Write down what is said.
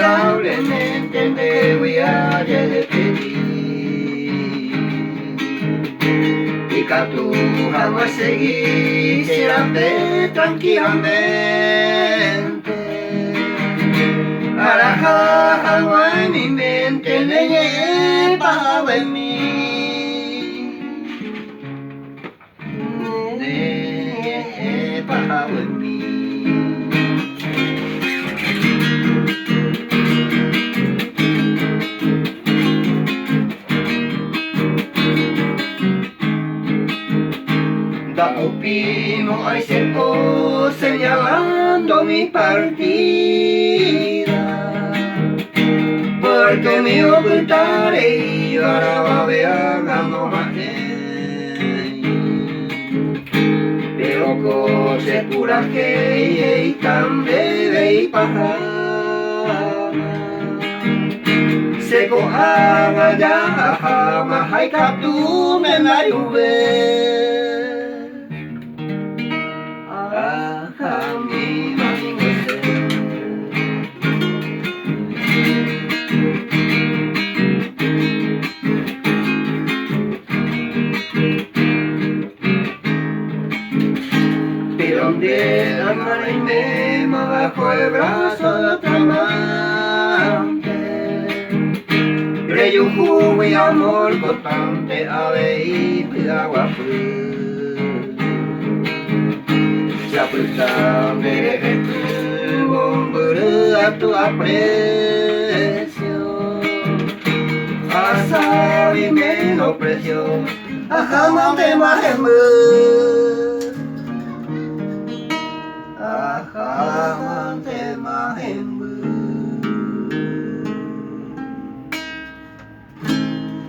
lamentablemente me voy a despedir. Y que tú jamás seguiste tranquilamente. Ahora en mi mente le pasaba en mí. Le pasaba en mí. Da opino hay cerco señalando mi partida, porque me ocultaré y ahora va a ver no más. Pero cose pura que y tan bebe y paja se coja ya jamás hay captu me la lluvia. Donde amaré y me bajo el brazo de otra amante, creyó un jugo y amor constante, ave y agua fría. Se apuesta de tu bombo a tu aprecio, a saber menosprecio, a jamás de más